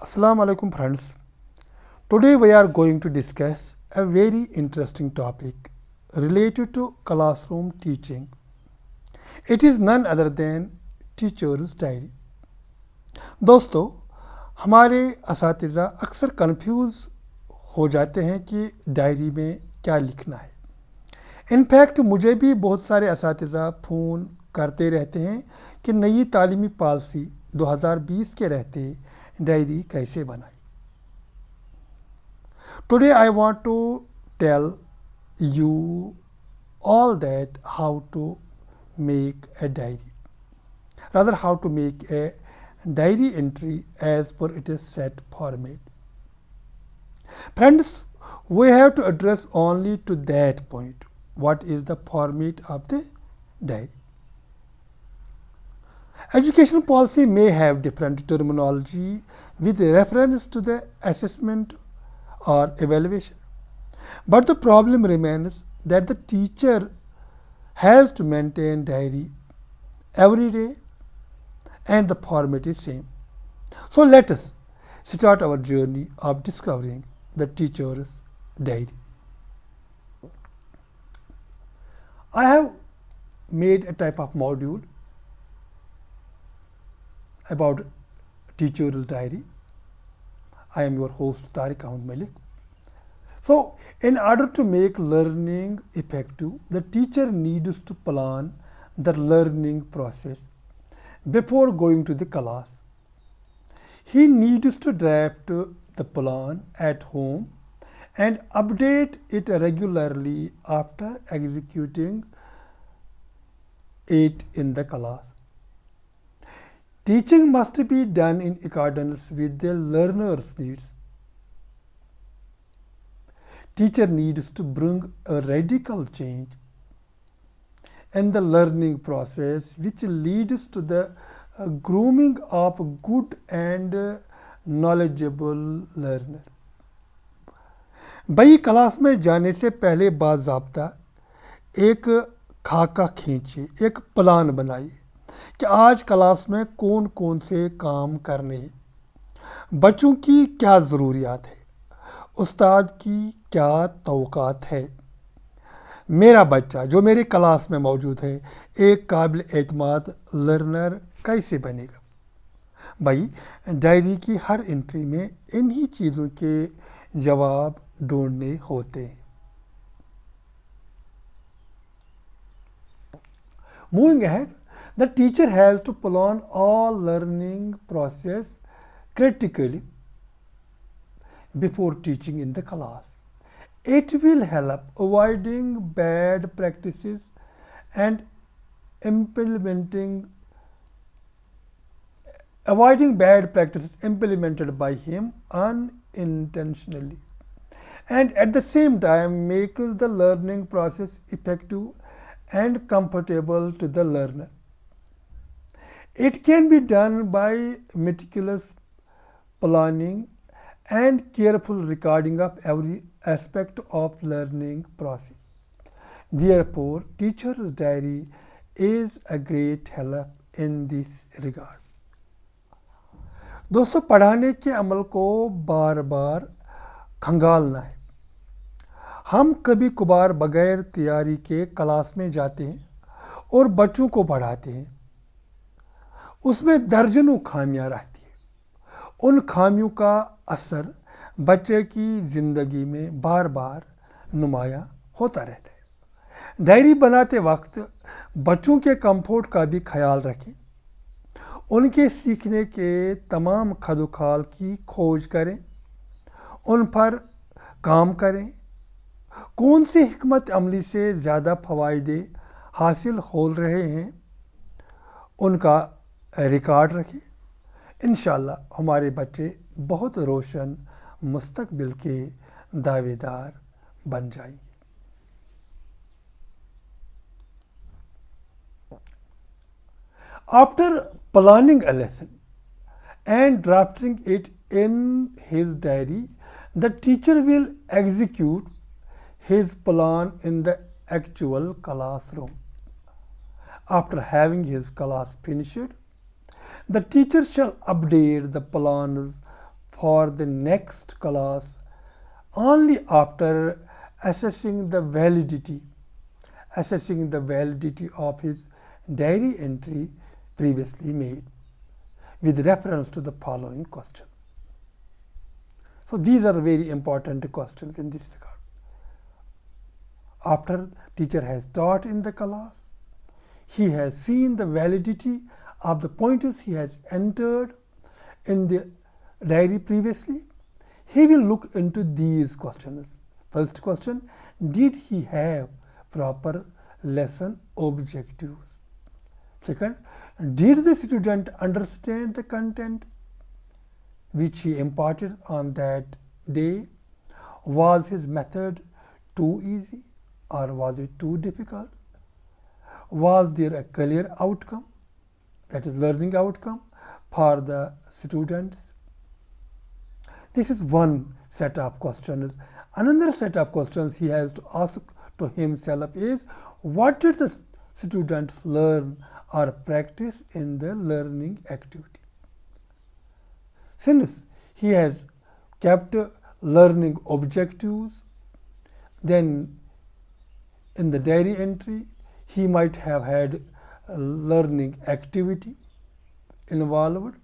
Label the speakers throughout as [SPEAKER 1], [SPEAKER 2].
[SPEAKER 1] Assalamu alaikum friends. Today we are going to discuss a very interesting topic related to classroom teaching. It is none other than teacher's diary. दोस्तों हमारे असातिज़ा अक्सर confuse हो जाते हैं कि diary में क्या लिखना है। इनफैक्ट मुझे भी बहुत सारे असातिज़ा फ़ोन करते रहते हैं कि नई तालीमी पॉलिसी 2020 के रहते डायरी कैसे बनाएं। Today I want to tell you all that how to make a diary. Rather how to make a diary entry as per its set format. Friends, we have to address only to that point. What is the format of the diary? Education policy may have different terminology with reference to the assessment or evaluation. But the problem remains that the teacher has to maintain diary every day and the format is same. So let us start our journey of discovering the teacher's diary. I have made a type of module about teacher's diary. I am your host Tariq Ahmed Malik. So, in order to make learning effective, the teacher needs to plan the learning process before going to the class. He needs to draft the plan at home and update it regularly after executing it in the class. Teaching must be done in accordance with the learner's needs. Teacher needs to bring a radical change in the learning process which leads to the grooming of a good and knowledgeable learner. भाई class में जाने से पहले बाज़ाब्ता एक खाका खींचिए, एक plan बनाइए कि आज क्लास में कौन कौन से काम करने हैं, बच्चों की क्या ज़रूरियात है, उस्ताद की क्या तवक़ात है, मेरा बच्चा जो मेरी क्लास में मौजूद है एक काबिल एतमाद लर्नर कैसे बनेगा। भाई डायरी की हर एंट्री में इन्हीं चीज़ों के जवाब ढूंढने होते हैं। Moving ahead, the teacher has to plan all learning process critically before teaching in the class. It will help avoiding bad practices and avoiding bad practices implemented by him unintentionally, and at the same time makes the learning process effective and comfortable to the learner. It can be done by meticulous planning and careful recording of every aspect of learning process. Therefore, teacher's diary is a great help in this regard. दोस्तों पढ़ाने के अमल को बार बार खंगालना है। हम कभी कभार बगैर तैयारी के क्लास में जाते हैं और बच्चों को पढ़ाते हैं, उसमें दर्जनों खामियां रहती हैं। उन खामियों का असर बच्चे की ज़िंदगी में बार बार नुमाया होता रहता है। डायरी बनाते वक्त बच्चों के कंफर्ट का भी ख्याल रखें, उनके सीखने के तमाम खदोखाल की खोज करें, उन पर काम करें, कौन सी हिकमत अमली से ज़्यादा फ़वायदे हासिल हो रहे हैं उनका रिकॉर्ड रखें। इंशाअल्लाह हमारे बच्चे बहुत रोशन मुस्तकबिल के दावेदार बन जाएंगे। After planning a lesson and drafting it in his diary, the teacher will execute his plan in the actual classroom. After having his class finished, the teacher shall update the plans for the next class only after assessing the validity of his diary entry previously made with reference to the following question. So these are very important questions in this regard. After teacher has taught in the class, he has seen the validity of the pointers he has entered in the diary previously. He will look into these questions. First question, did he have proper lesson objectives? Second, did the student understand the content which he imparted on that day? Was his method too easy or was it too difficult? Was there a clear outcome, that is learning outcome, for the students? This is one set of questions. Another set of questions he has to ask to himself is, what did the students learn or practice in the learning activity? Since he has kept learning objectives, then in the diary entry he might have had a learning activity involved.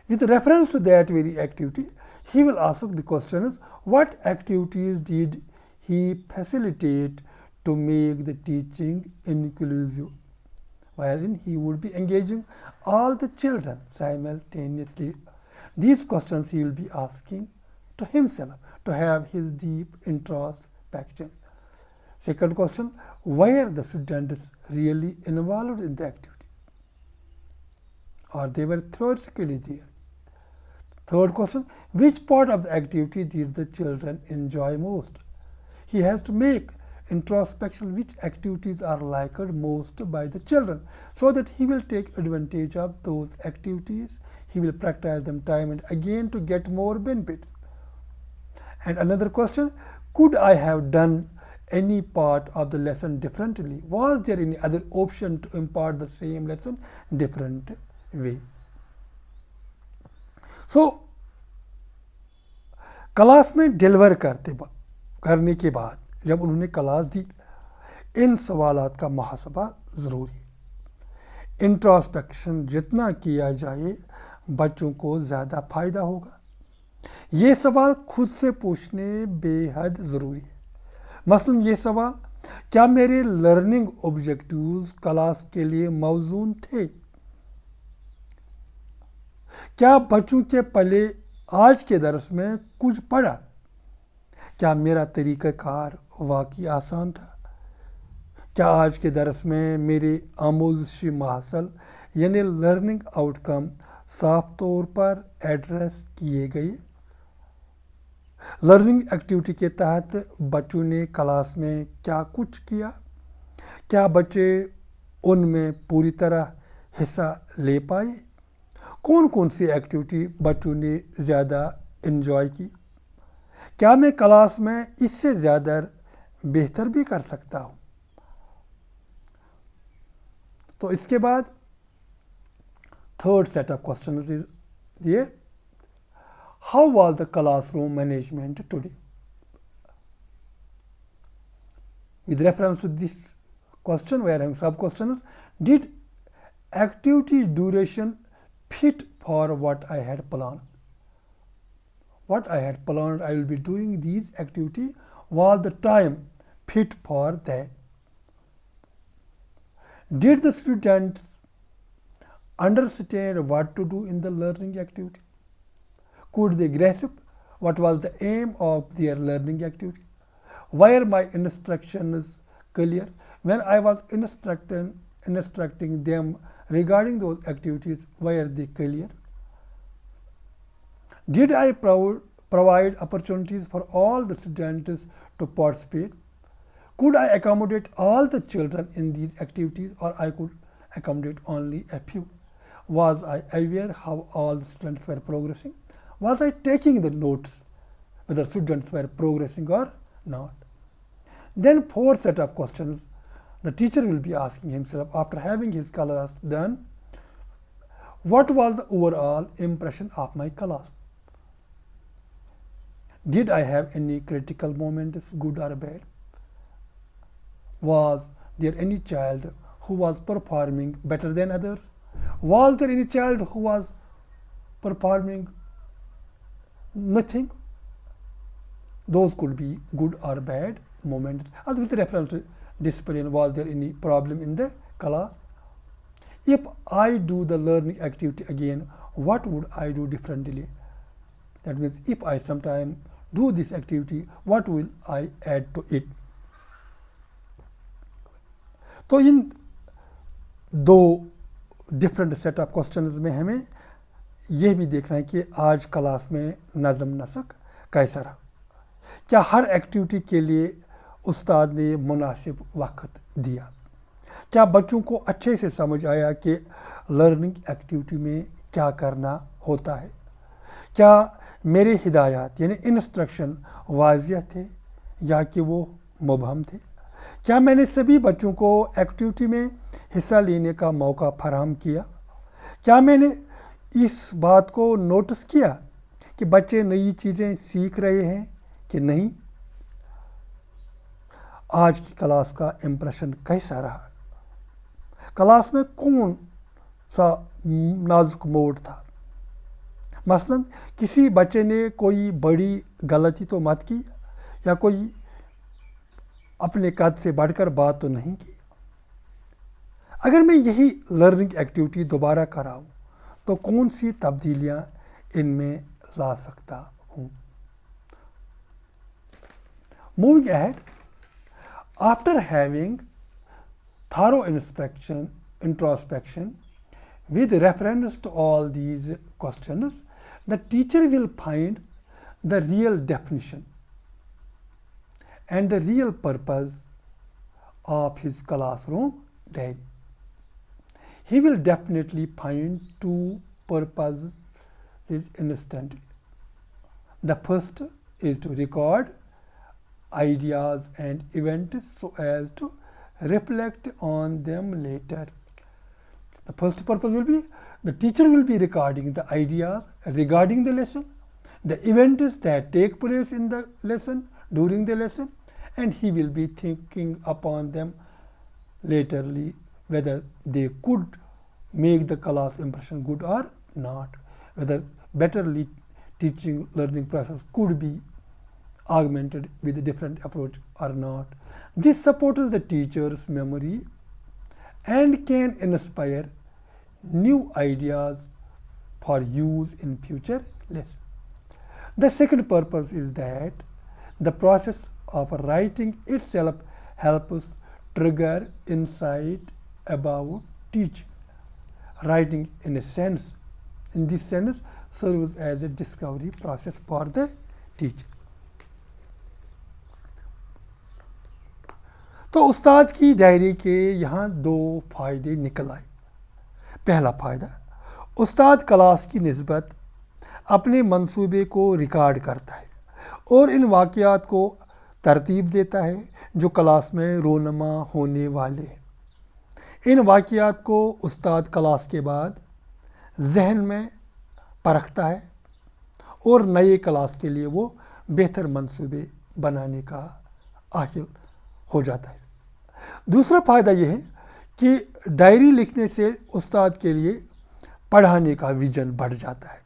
[SPEAKER 1] With reference to that very activity, he will ask the questions, what activities did he facilitate to make the teaching inclusive? Wherein he would be engaging all the children simultaneously. These questions he will be asking to himself to have his deep introspection. Second question, were the students really involved in the activity, or they were theoretically there? Third question, which part of the activity did the children enjoy most? He has to make introspection which activities are liked most by the children, so that he will take advantage of those activities. He will practice them time and again to get more benefits. And another question, could I have done any part of the lesson differently? Was there any other option to impart the same lesson different way? So class में deliver करने के बाद जब उन्होंने class दी, इन सवालात का मुहासबा ज़रूरी है। इंट्रोस्पेक्शन जितना किया जाए बच्चों को ज़्यादा फ़ायदा होगा। ये सवाल खुद से पूछने बेहद ज़रूरी है। मसलन ये सवाल, क्या मेरे लर्निंग ऑब्जेक्टिव्स क्लास के लिए मौजूद थे? क्या बच्चों के पहले आज के दर्स में कुछ पढ़ा? क्या मेरा तरीक़ाकार वाकई आसान था? क्या आज के दर्स में मेरे आमोज़शी महासल यानी लर्निंग आउटकम साफ तौर पर एड्रेस किए गए? लर्निंग एक्टिविटी के तहत बच्चों ने क्लास में क्या कुछ किया? क्या बच्चे उनमें पूरी तरह हिस्सा ले पाए? कौन कौन सी एक्टिविटी बच्चों ने ज़्यादा एंजॉय की? क्या मैं क्लास में इससे ज़्यादा बेहतर भी कर सकता हूँ? तो इसके बाद third set of questions is ये, how was the classroom management today? With reference to this question, we are having sub questions. Did activity duration fit for what I had planned? What I had planned, I will be doing these activity, was the time fit for that? Did the students understand what to do in the learning activity? Could they grasp what was the aim of their learning activity? Were my instructions clear? When I was instructing them regarding those activities, were they clear? Did I provide opportunities for all the students to participate? Could I accommodate all the children in these activities, or I could accommodate only a few? Was I aware how all the students were progressing? Was I taking the notes whether students were progressing or not? Then fourth set of questions the teacher will be asking himself after having his class done. What was the overall impression of my class? Did I have any critical moments, good or bad? Was there any child who was performing better than others? Was there any child who was performing nothing? Those could be good or bad moments. And with reference to discipline, was there any problem in the class? If I do the learning activity again, what would I do differently? That means if I sometime do this activity, what will I add to it? तो इन दो different set of questions में हमें यह भी देखना है कि आज क्लास में नज़म नसक कैसा रहा, क्या हर एक्टिविटी के लिए उस्ताद ने मुनासिब वक्त दिया, क्या बच्चों को अच्छे से समझ आया कि लर्निंग एक्टिविटी में क्या करना होता है, क्या मेरे हिदायत यानी इंस्ट्रक्शन वाज़िह थे या कि वो मुबहम थे, क्या मैंने सभी बच्चों को एक्टिविटी में हिस्सा लेने का मौका फराहम किया, क्या मैंने इस बात को नोटिस किया कि बच्चे नई चीज़ें सीख रहे हैं कि नहीं, आज की क्लास का इम्प्रेशन कैसा रहा, क्लास में कौन सा नाजुक मोड था, मसलन किसी बच्चे ने कोई बड़ी गलती तो मत की या कोई अपने कद से बढ़कर बात तो नहीं की। अगर मैं यही लर्निंग एक्टिविटी दोबारा कराऊं तो कौन सी तब्दीलियां इनमें ला सकता हूं। Moving ahead, after having thorough introspection with reference to all these questions, the teacher will find the real definition and the real purpose of his classroom diary. He will definitely find two purposes instantly. The first is to record ideas and events so as to reflect on them later. The first purpose will be the teacher will be recording the ideas regarding the lesson, the events that take place in the lesson, during the lesson, and he will be thinking upon them laterly whether they could make the class impression good or not, whether better teaching learning process could be augmented with a different approach or not. This supports the teacher's memory and can inspire new ideas for use in future lessons. The second purpose is that the process of writing itself helps trigger insight about teaching. Writing in this sense serves as a discovery process for the teacher. तो उस्ताद की diary के यहाँ दो फ़ायदे निकल आए। पहला फ़ायदा, उस्ताद क्लास की निस्बत अपने मंसूबे को रिकॉर्ड करता है और इन वाक़यात को तरतीब देता है जो क्लास में रोनमा होने वाले हैं। इन वाक़यात को उस्ताद क्लास के बाद जहन में परखता है और नए क्लास के लिए वो बेहतर मंसूबे बनाने का आहिल हो जाता है। दूसरा फ़ायदा यह है कि डायरी लिखने से उस्ताद के लिए पढ़ाने का विजन बढ़ जाता है।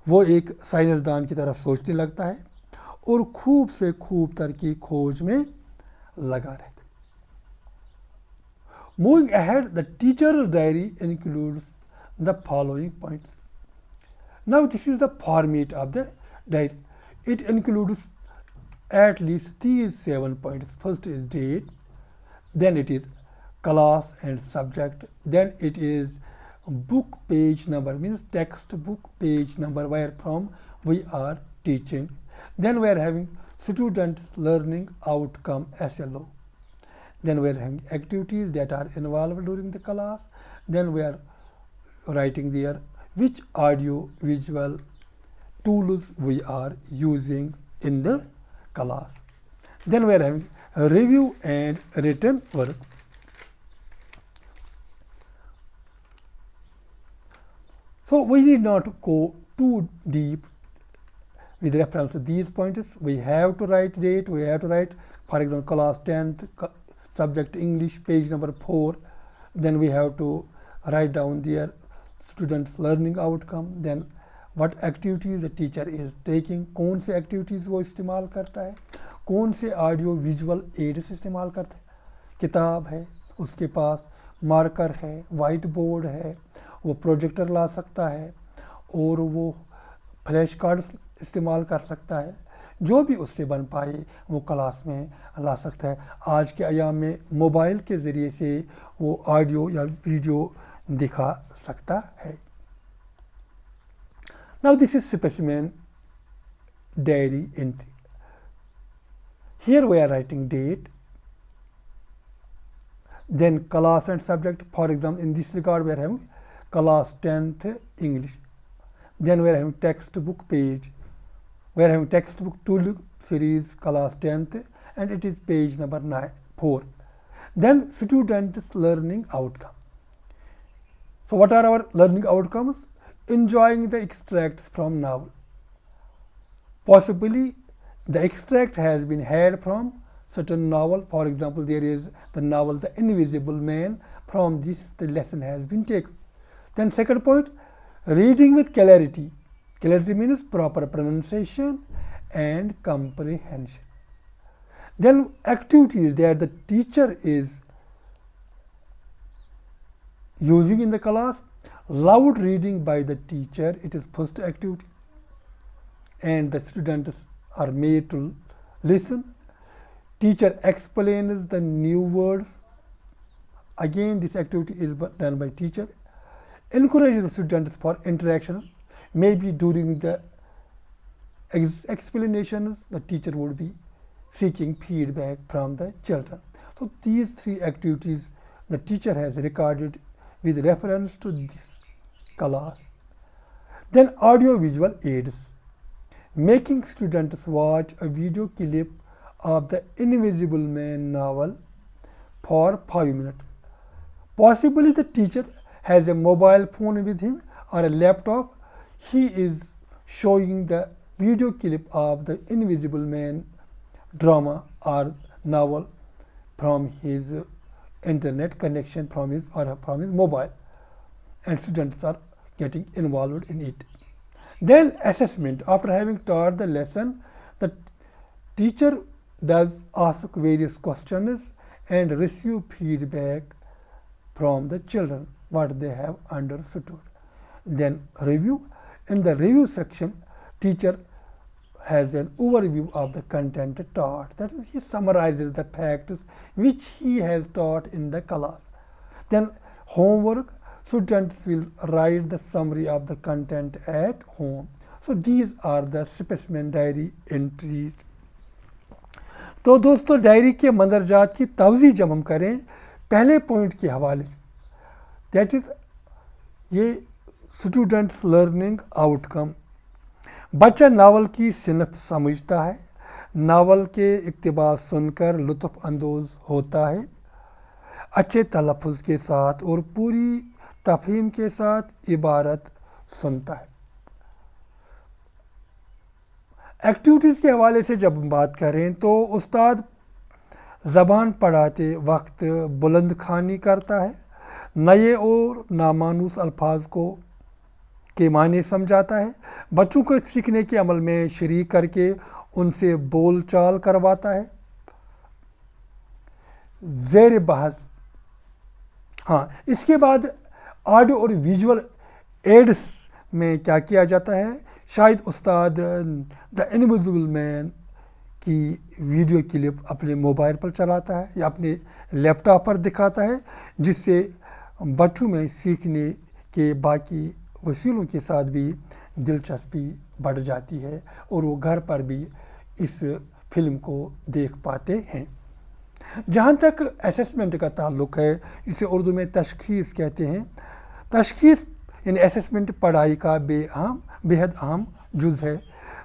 [SPEAKER 1] वो एक साइंसदान की तरह सोचने लगता है और खूब से खूब तर की खोज में लगा रहता है। Moving ahead, the teacher's diary includes the following points. Now this is the format of the diary. It includes at least these 7 points. First is date, then it is class and subject, then it is book page number, means textbook page number where from we are teaching, then we are having students learning outcome SLO, then we are having activities that are involved during the class, then we are writing there which audio visual tools we are using in the class, then we are having a review and written work. So we need not go too deep with reference to these points. We have to write date, we have to write, for example, class 10th, subject English, page number 4. Then we have to write down their students' learning outcome. Then what activities the teacher is taking, कौन से activities वो इस्तेमाल करता है, कौन से audio visual aids इस्तेमाल करता है, किताब है, उसके पास मार्कर है, वाइट बोर्ड है, वो प्रोजेक्टर ला सकता है और वो फ्लैश कार्ड्स इस्तेमाल कर सकता है, जो भी उससे बन पाए वो क्लास में ला सकता है। आज के अयाम में मोबाइल के ज़रिए से वो ऑडियो या वीडियो दिखा सकता है। Now this is specimen diary entry. Here we are writing date, then class and subject. For example, in this regard we are having class 10th English. Then we are having textbook page. We are having textbook tulip series class 10th and it is page number 4. Then students' learning outcome. So what are our learning outcomes? Enjoying the extracts from novel. Possibly the extract has been had from certain novel. For example, there is the novel The Invisible Man. From this the lesson has been taken. Then second point, reading with clarity. Clarity means proper pronunciation and comprehension. Then activities that the teacher is using in the class. Loud reading by the teacher, it is first activity, and the students are made to listen. Teacher explains the new words. Again, this activity is done by teacher. Encourages the students for interaction. Maybe during the explanations, the teacher would be seeking feedback from the children. So these three activities the teacher has recorded with reference to this class. Then audio visual aids. Making students watch a video clip of the Invisible Man novel for 5 minutes. Possibly the teacher has a mobile phone with him or a laptop. He is showing the video clip of the Invisible Man drama or novel from his internet connection, from his mobile, and students are getting involved in it. Then assessment. After having taught the lesson, the teacher does ask various questions and receive feedback from the children what they have understood. Then review. In the review section, teacher has an overview of the content taught. That is, he summarizes the facts which he has taught in the class. Then homework. Students will write the summary of the content at home. So these are the specimen diary entries. तो दोस्तों diary के मंदरजात की तवज़ीह जब हम करें पहले point के हवाले से, दैट इज़ ये स्टूडेंट्स लर्निंग आउटकम। बच्चा नावल की सिनफ समझता है, नावल के इक़्तिबास सुनकर लुत्फ़ अंदोज़ होता है, अच्छे तलफ़ुज़ के साथ और पूरी तफ़हीम के साथ इबारत सुनता है। एक्टिविटीज़ के हवाले से जब हम बात करें तो उस्ताद ज़बान पढ़ाते वक्त बुलंद खानी करता है, नए और नामानूस अल्फाज को के माने समझाता है, बच्चों को सीखने के अमल में शरीक करके उनसे बोल चाल करवाता है। ज़ेर बहस, हाँ, इसके बाद ऑडियो और विजुअल एड्स में क्या किया जाता है, शायद उस्ताद द इनविजिबल मैन की वीडियो क्लिप अपने मोबाइल पर चलाता है या अपने लैपटॉप पर दिखाता है, जिससे बच्चों में सीखने के बाकी वसीलों के साथ भी दिलचस्पी बढ़ जाती है और वो घर पर भी इस फिल्म को देख पाते हैं। जहाँ तक असेसमेंट का ताल्लुक़ है, इसे उर्दू में तशख़ीस कहते हैं। तशख़ीस यानी असेसमेंट पढ़ाई का बेहद अहम जुज़ है।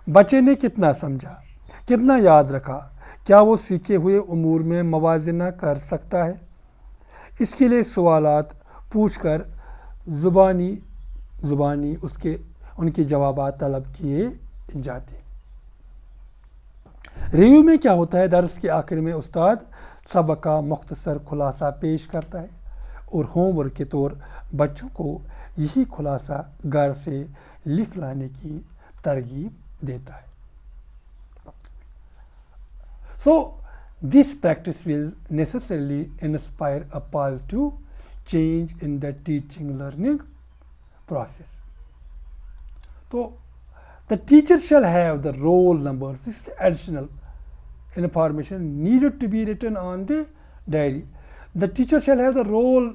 [SPEAKER 1] बच्चे ने कितना समझा, कितना याद रखा, क्या वो सीखे हुए उमूर में मवाज़ना कर सकता है। इसके लिए सवालात पूछकर ज़ुबानी ज़ुबानी उनके जवाबात तलब किए जाते हैं। रिव्यू में क्या होता है, दर्स के आखिर में उस्ताद सबक का मुख्तसर खुलासा पेश करता है और होमवर्क के तौर बच्चों को यही खुलासा घर से लिख लाने की तरगीब देता है। So this practice will necessarily inspire a positive change in the teaching learning process. So the teacher shall have the roll numbers. This is additional information needed to be written on the diary. The teacher shall have the roll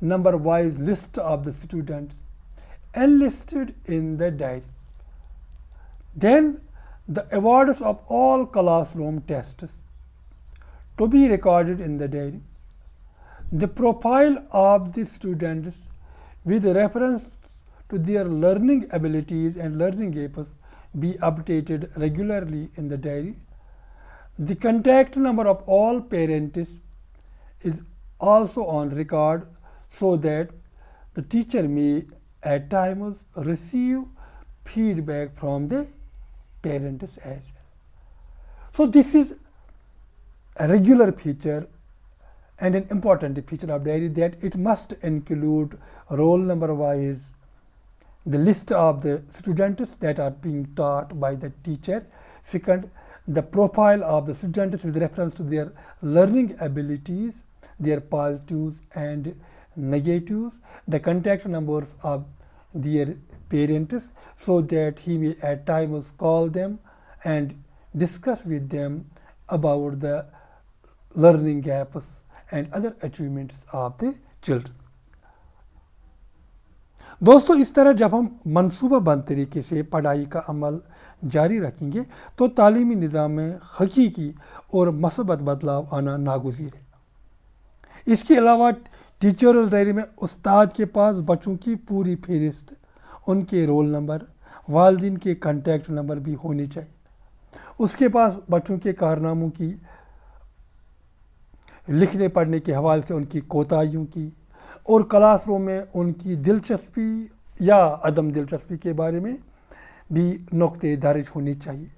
[SPEAKER 1] number wise list of the students enlisted in the diary. Then the awards of all classroom tests to be recorded in the diary. The profile of the students with reference to their learning abilities and learning gaps be updated regularly in the diary. The contact number of all parents is also on record so that the teacher may at times receive feedback from the parents as well. So this is a regular feature and an important feature of diary, that it must include roll number wise the list of the students that are being taught by the teacher. Second, the profile of the students with reference to their learning abilities, their positives and negatives, the contact numbers of their parents, so that he may at times call them and discuss with them about the learning gaps and other achievements of the children. दोस्तों, इस तरह जब हम मनसूबाबंद तरीके से पढ़ाई का अमल जारी रखेंगे तो तालीमी निज़ाम में हकीकी और मसबत बदलाव आना नागुज़ीर है। इसके अलावा टीचरल डायरी में उस्ताद के पास बच्चों की पूरी फहरिस्त, उनके रोल नंबर, वालिदैन के कॉन्टैक्ट नंबर भी होने चाहिए। उसके पास बच्चों के कारनामों की, लिखने पढ़ने के हवाले से उनकी कोताहियों की और क्लासरूम में उनकी दिलचस्पी या अदम दिलचस्पी के बारे में भी नुक्ते दर्ज होने चाहिए।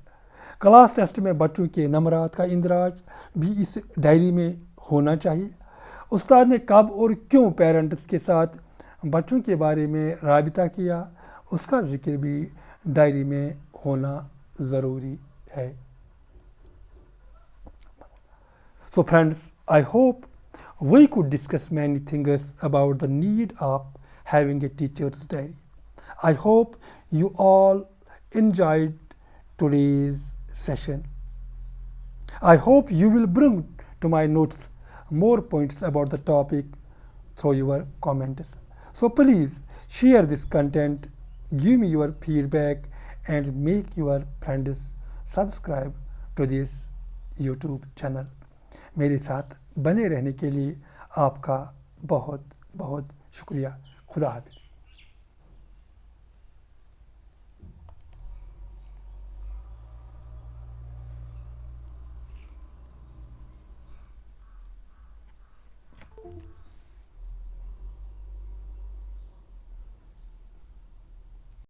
[SPEAKER 1] क्लास टेस्ट में बच्चों के नंबरात का इंदराज भी इस डायरी में होना चाहिए। उस्ताद ने कब और क्यों पेरेंट्स के साथ बच्चों के बारे में राबिता किया, उसका जिक्र भी डायरी में होना ज़रूरी है। So friends, I hope we could discuss many things about the need of having a teacher's diary. I hope you all enjoyed today's session. I hope you will bring to my notes more points about the topic through your comments. So please share this content, give me your feedback and make your friends subscribe to this YouTube channel. मेरे साथ बने रहने के लिए आपका बहुत बहुत शुक्रिया। खुदा हाफ़िज़।